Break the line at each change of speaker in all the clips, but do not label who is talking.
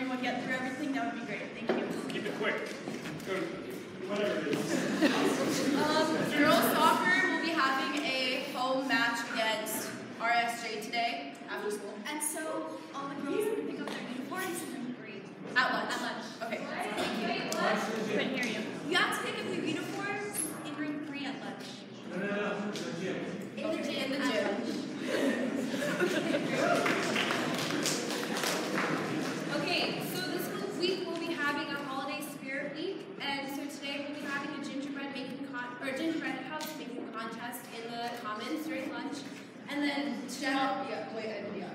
everyone get through everything, that would be great. Thank you.
Keep it quick. Go, whatever it is.
Girls soccer will be having a home match against RSJ today after school.
And so all the girls are going to pick up their uniforms and then green.
At lunch. Okay. Thank you. Couldn't hear you.
You have to pick up your uniforms in room 3 at lunch.
No.
In the gym.
In the gym.
Okay, so this week we'll be having a holiday spirit week, and so today we'll be having a gingerbread house making contest in the commons during lunch, and then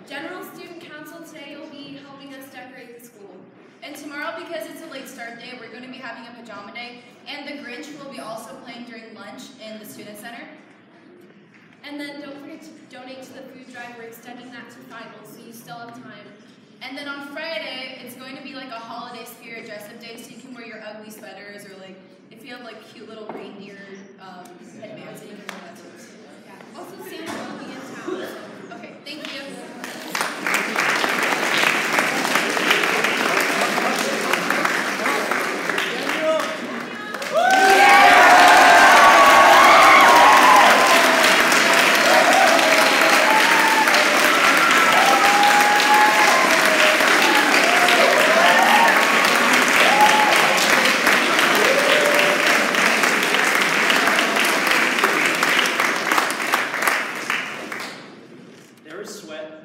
general student council today will be helping us decorate the school.
And tomorrow, because it's a late start day, we're going to be having a pajama day, and the Grinch will be also playing during lunch in the student center.
And then don't forget to donate to the food drive. We're extending that to finals, so you still have time.
And then on Friday, it's going to be like a holiday spirit dress-up day, so you can wear your ugly sweaters, or like, if you have like cute little reindeer headbands that you can wear that sort of stuff.
Yeah. Also, Santa will be in town. So.
Okay, thank you.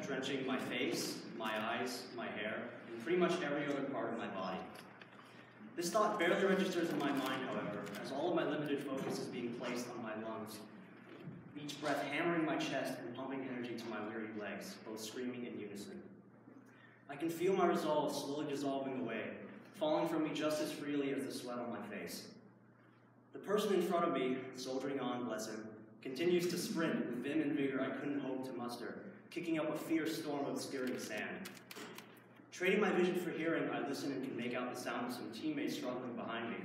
Drenching my face, my eyes, my hair, and pretty much every other part of my body. This thought barely registers in my mind, however, as all of my limited focus is being placed on my lungs, each breath hammering my chest and pumping energy to my weary legs, both screaming in unison. I can feel my resolve slowly dissolving away, falling from me just as freely as the sweat on my face. The person in front of me, soldiering on, bless him, continues to sprint with vim and vigor I couldn't hope to muster, kicking up a fierce storm of steering sand. Trading my vision for hearing, I listen and can make out the sound of some teammates struggling behind me.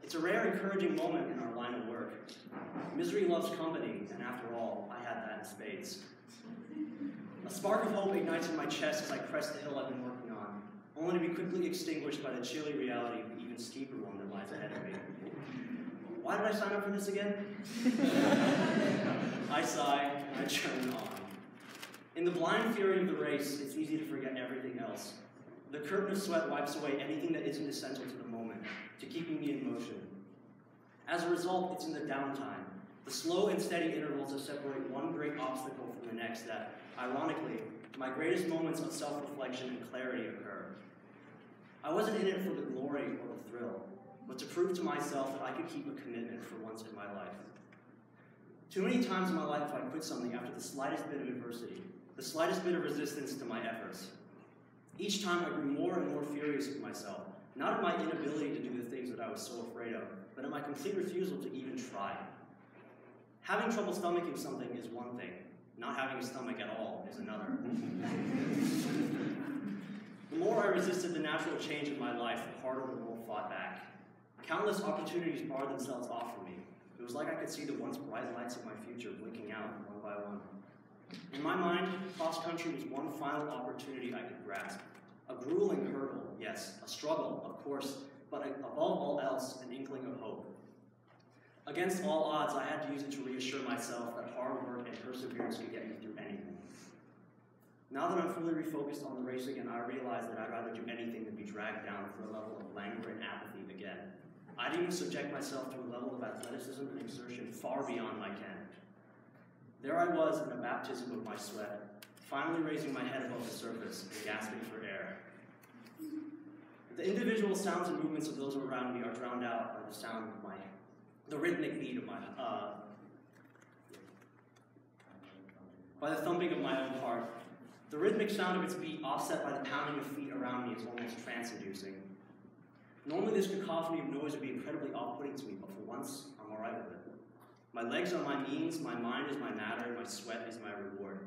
It's a rare, encouraging moment in our line of work. Misery loves company, and after all, I had that in spades. A spark of hope ignites in my chest as I crest the hill I've been working on, only to be quickly extinguished by the chilly reality of the even steeper one that lies ahead of me. Why did I sign up for this again? I sigh, and I churn on. In the blind fury of the race, it's easy to forget everything else. The curtain of sweat wipes away anything that isn't essential to the moment, to keeping me in motion. As a result, it's in the downtime, the slow and steady intervals that separate one great obstacle from the next that, ironically, my greatest moments of self-reflection and clarity occur. I wasn't in it for the glory or the thrill, but to prove to myself that I could keep a commitment for once in my life. Too many times in my life have I quit something after the slightest bit of adversity, the slightest bit of resistance to my efforts. Each time I grew more and more furious with myself, not at my inability to do the things that I was so afraid of, but at my complete refusal to even try. Having trouble stomaching something is one thing. Not having a stomach at all is another. The more I resisted the natural change in my life, the harder the world fought back. Countless opportunities barred themselves off from me. It was like I could see the once bright lights of my future blinking out one by one. In my mind, cross-country was one final opportunity I could grasp. A grueling hurdle, yes, a struggle, of course, but above all else, an inkling of hope. Against all odds, I had to use it to reassure myself that hard work and perseverance could get me through anything. Now that I'm fully refocused on the race again, I realize that I'd rather do anything than be dragged down to a level of languor and apathy again. I'd even subject myself to a level of athleticism and exertion far beyond my ken. There I was in a baptism of my sweat, finally raising my head above the surface and gasping for air. The individual sounds and movements of those around me are drowned out by the sound of the rhythmic beat of by the thumping of my own heart. The rhythmic sound of its beat, offset by the pounding of feet around me, is almost trance-inducing. Normally this cacophony of noise would be incredibly off-putting to me, but for once, I'm all right with it. My legs are my means, my mind is my matter, and my sweat is my reward.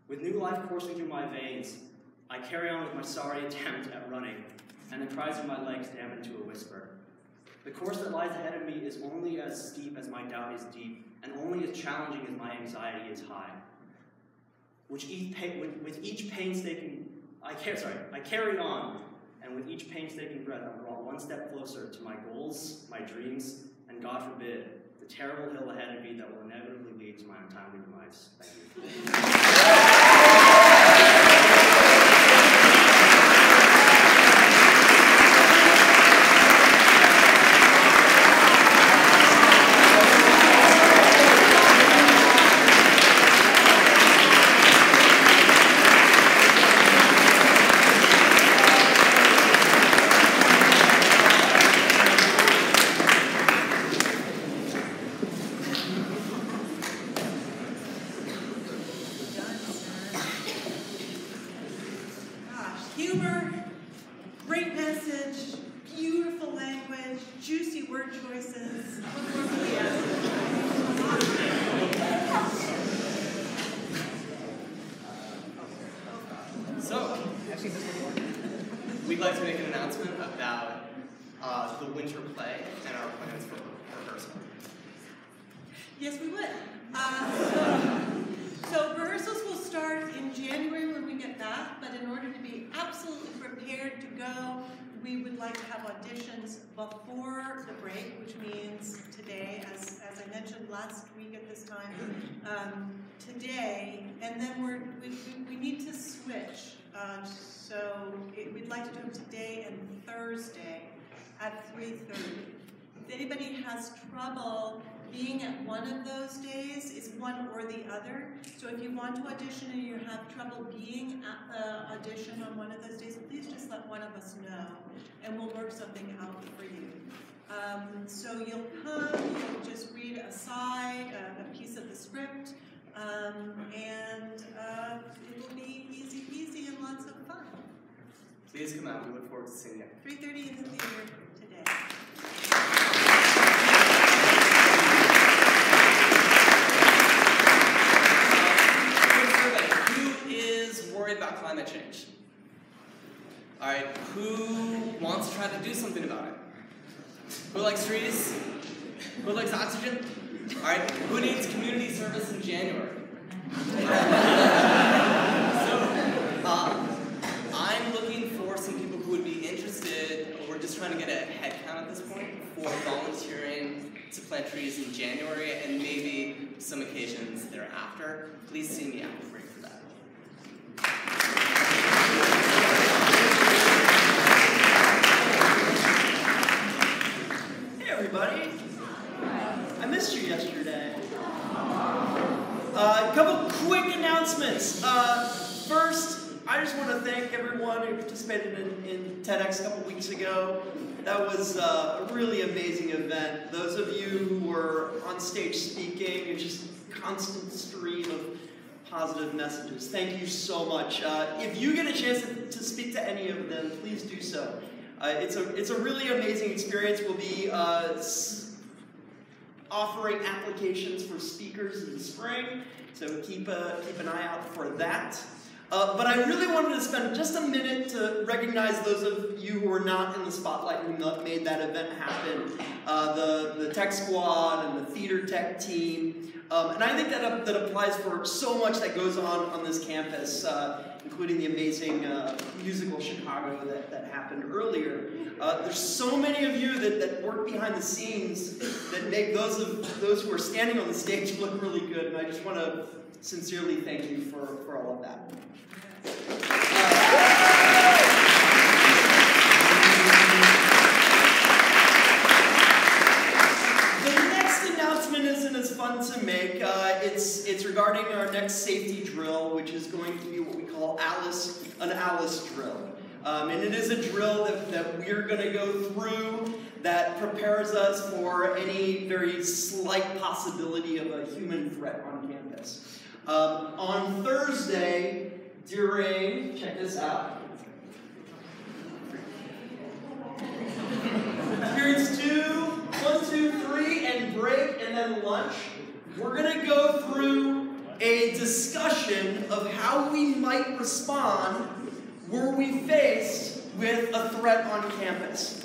With new life coursing through my veins, I carry on with my sorry attempt at running, and the cries of my legs dampen to a whisper. The course that lies ahead of me is only as steep as my doubt is deep, and only as challenging as my anxiety is high. With each painstaking, I carry on, And with each painstaking breath, I'm brought one step closer to my goals, my dreams, and God forbid, the terrible hill ahead of me that will inevitably lead to my untimely demise. Thank you.
Humor, great message, beautiful language, juicy word choices. What more could we ask?
So, we'd like to make an announcement about the winter play and our plans for rehearsal.
Yes, we would. So rehearsals will start in January when we get back, but in order to be absolutely prepared to go, we would like to have auditions before the break, which means today, as I mentioned last week at this time, today, and then we need to switch. We'd like to do them today and Thursday at 3:30. If anybody has trouble being at one of those days, it's one or the other. So if you want to audition and you have trouble being at the audition on one of those days, please just let one of us know, and we'll work something out for you. So you'll come, you'll just read aside a piece of the script, and it will be easy peasy and lots of fun.
Please come out. We look forward to seeing you.
3:30 in the theater today.
About climate change. All right, who wants to try to do something about it? Who likes trees? Who likes oxygen? All right, who needs community service in January? I'm looking for some people who would be interested. We're just trying to get a head count at this point for volunteering to plant trees in January and maybe some occasions thereafter. Please see me after break for that.
Hey everybody, I missed you yesterday. A couple quick announcements. First, I just want to thank everyone who participated in TEDx a couple weeks ago. That was a really amazing event. Those of you who were on stage speaking, it's just a constant stream of positive messages. Thank you so much. If you get a chance to speak to any of them, please do so. It's a really amazing experience. We'll be offering applications for speakers in the spring, so keep an eye out for that. But I really wanted to spend just a minute to recognize those of you who are not in the spotlight who made that event happen. The tech squad and the theater tech team. And I think that applies for so much that goes on this campus, including the amazing musical Chicago that happened earlier. There's so many of you that work behind the scenes that make those who are standing on the stage look really good, and I just want to sincerely thank you for all of that. Isn't as fun to make. It's regarding our next safety drill, which is going to be what we call an Alice drill. And it is a drill that we're going to go through that prepares us for any very slight possibility of a human threat on campus. On Thursday, during, check this out, periods 1, 2, 3, and break, and then lunch, we're going to go through a discussion of how we might respond were we faced with a threat on campus.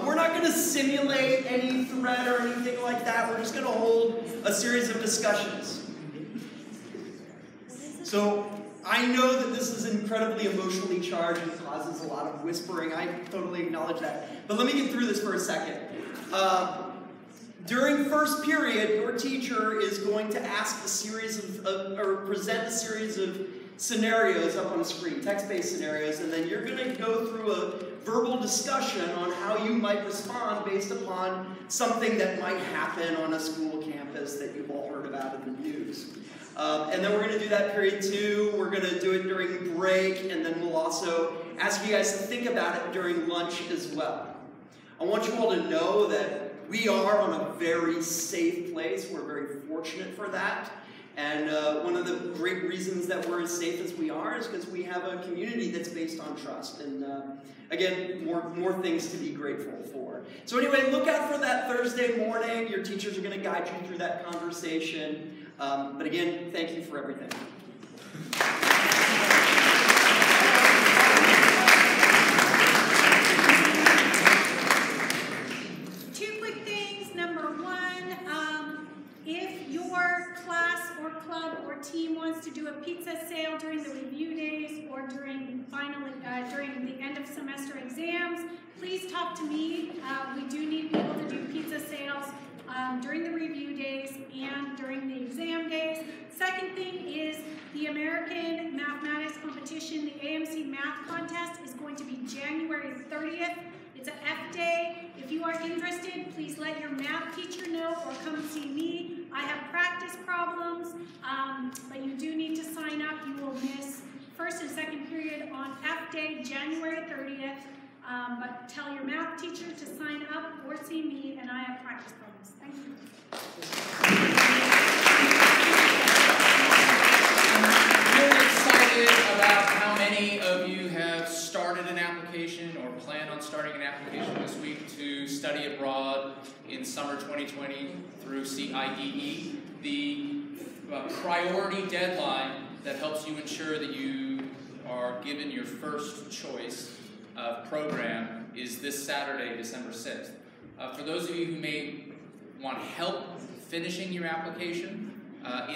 We're not going to simulate any threat or anything like that. We're just going to hold a series of discussions. So I know that this is incredibly emotionally charged and causes a lot of whispering. I totally acknowledge that. But let me get through this for a second. During first period, your teacher is going to ask a series or present a series of scenarios up on the screen, text-based scenarios, and then you're going to go through a verbal discussion on how you might respond based upon something that might happen on a school campus that you've all heard about in the news. And then we're going to do that period 2. We're going to do it during break, and then we'll also ask you guys to think about it during lunch as well. I want you all to know that we are on a very safe place. We're very fortunate for that. And one of the great reasons that we're as safe as we are is because we have a community that's based on trust. And again, more things to be grateful for. So anyway, look out for that Thursday morning. Your teachers are going to guide you through that conversation. But again, thank you for everything.
Two quick things. Number one, if your class or club or team wants to do a pizza sale during the review days or during during the end of semester exams, please talk to me. We do need people to do pizza sales during the review days and during the exam days. Second thing is the American Mathematics Competition, the AMC Math Contest, is going to be January 30th. It's an F day. If you are interested, please let your math teacher know or come see me. I have practice problems, but you do need to sign up. You will miss first and second period on F day, January 30th. But tell your math teacher to sign up or see me, and I have practice problems. Thank you.
I'm really excited about how many of you have started an application or plan on starting an application this week to study abroad in summer 2020 through CIEE. The priority deadline that helps you ensure that you are given your first choice program is this Saturday, December 6th. For those of you who may want help finishing your application,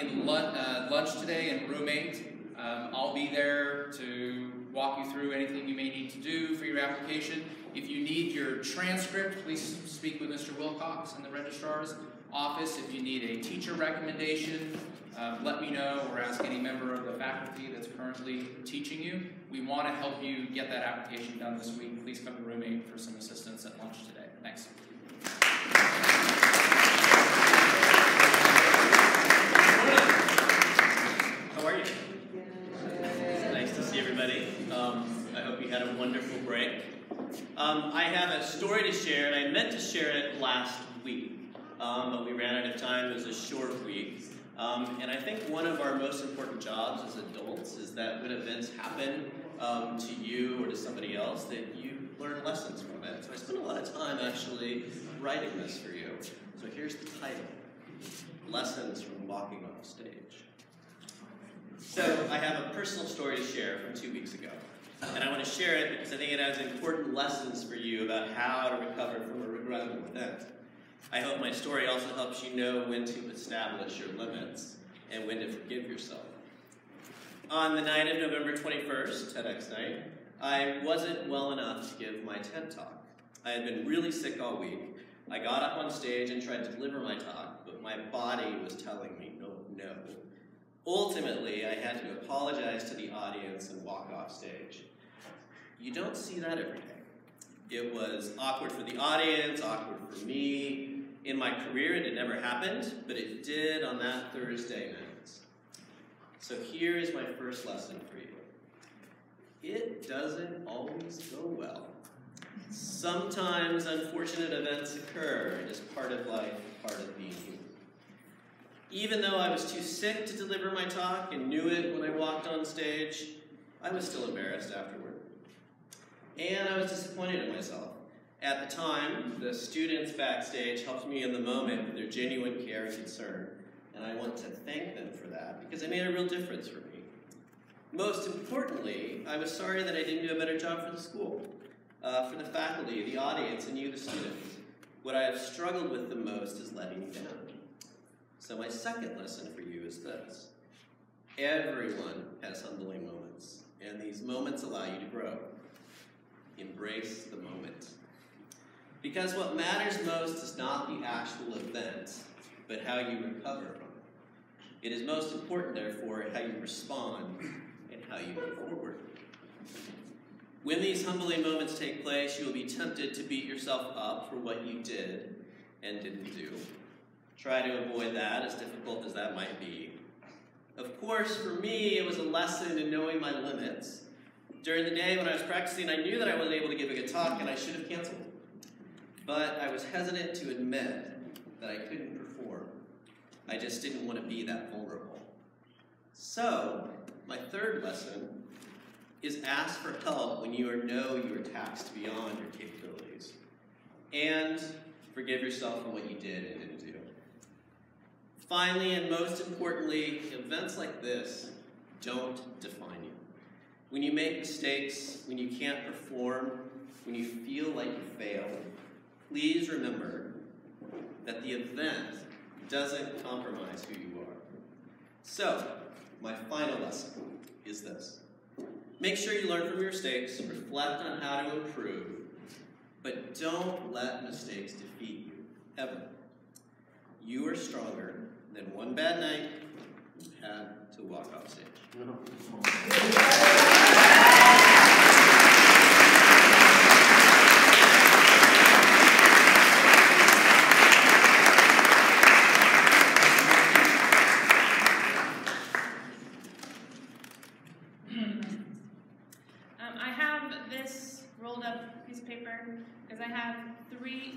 in lunch today and room 8, I'll be there to walk you through anything you may need to do for your application. If you need your transcript, please speak with Mr. Wilcox in the registrar's office. If you need a teacher recommendation, let me know or ask any member of the faculty that's currently teaching you. We want to help you get that application done this week. Please come to room 8 for some assistance at lunch today. Thanks.
How are you? Nice to see everybody. I hope you had a wonderful break. I have a story to share, and I meant to share it last week, but we ran out of time. It was a short week. And I think one of our most important jobs as adults is that when events happen to you or to somebody else, that you learn lessons from it. So I spent a lot of time actually writing this for you. So here's the title: Lessons from Walking Off Stage. So I have a personal story to share from 2 weeks ago. And I want to share it because I think it has important lessons for you about how to recover from a regrettable event. I hope my story also helps you know when to establish your limits and when to forgive yourself. On the night of November 21st, TEDx night, I wasn't well enough to give my TED Talk. I had been really sick all week. I got up on stage and tried to deliver my talk, but my body was telling me no. Ultimately, I had to apologize to the audience and walk off stage. You don't see that every day. It was awkward for the audience, awkward for me. In my career, it had never happened, but it did on that Thursday night. So here is my first lesson for you. It doesn't always go well. Sometimes unfortunate events occur. It is part of life, part of being human. Even though I was too sick to deliver my talk and knew it when I walked on stage, I was still embarrassed afterward. And I was disappointed in myself. At the time, the students backstage helped me in the moment with their genuine care and concern, and I want to thank them for that because they made a real difference for me. Most importantly, I was sorry that I didn't do a better job for the school, for the faculty, the audience, and you, the students. What I have struggled with the most is letting you down. So my second lesson for you is this. Everyone has humbling moments, and these moments allow you to grow. Embrace the moment. Because what matters most is not the actual event, but how you recover from it. It is most important, therefore, how you respond and how you move forward. When these humbling moments take place, you will be tempted to beat yourself up for what you did and didn't do. Try to avoid that, as difficult as that might be. Of course, for me, it was a lesson in knowing my limits. During the day when I was practicing, I knew that I wasn't able to give a good talk and I should have canceled. But I was hesitant to admit that I couldn't perform. I just didn't want to be that vulnerable. So, my third lesson is ask for help when you know you are taxed beyond your capabilities. And forgive yourself for what you did and didn't do. Finally, and most importantly, events like this don't define you. When you make mistakes, when you can't perform, when you feel like you failed, please remember that the event doesn't compromise who you are. So, my final lesson is this. Make sure you learn from your mistakes, reflect on how to improve, but don't let mistakes defeat you, ever. You are stronger than one bad night you had to walk off stage.
I have this rolled up piece of paper because I have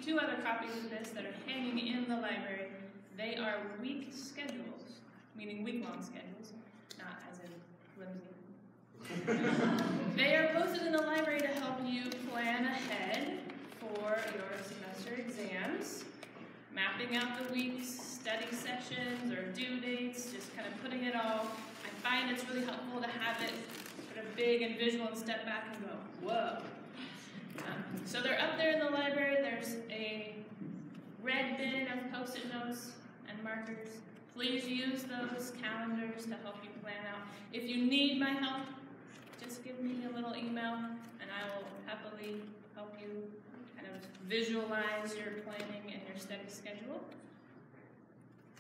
two other copies of this that are hanging in the library. They are week schedules, meaning week-long schedules, not as in flimsy. They are posted in the library to help you plan ahead for your semester exams, mapping out the week's study sessions or due dates, just kind of putting it all. I find it's really helpful to have it sort of big and visual and step back and go, whoa. So they're up there in the library. There's a red bin of Post-it notes and markers. Please use those calendars to help you plan out. If you need my help, just give me a little email and I will happily help you kind of visualize your planning and your study schedule.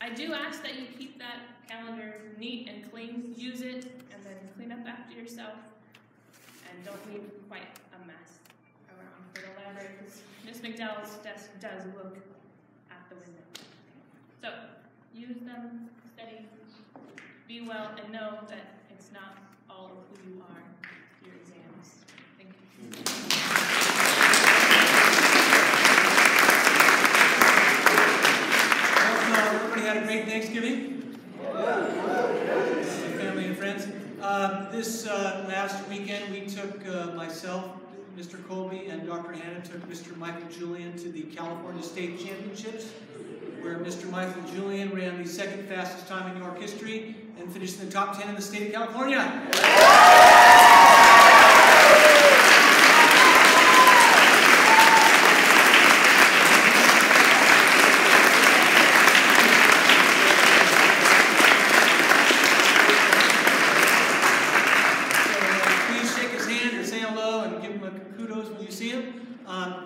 I do ask that you keep that calendar neat and clean. Use it and then clean up after yourself and don't leave quite a mess around for the library because Ms. McDowell's desk does look at the window. So use them, study, be well, and know that it's not all of who you are for your exams. Thank you.
Everybody had a great Thanksgiving? Family and friends. This last weekend we took myself, Mr. Colby, and Dr. Hanna took Mr. Michael Julian to the California State Championships, where Mr. Michael Julian ran the second fastest time in New York history and finished in the top 10 in the state of California.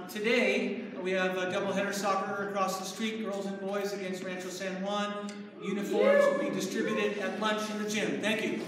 Today, we have doubleheader soccer across the street, girls and boys against Rancho San Juan. Uniforms will be distributed at lunch in the gym. Thank you.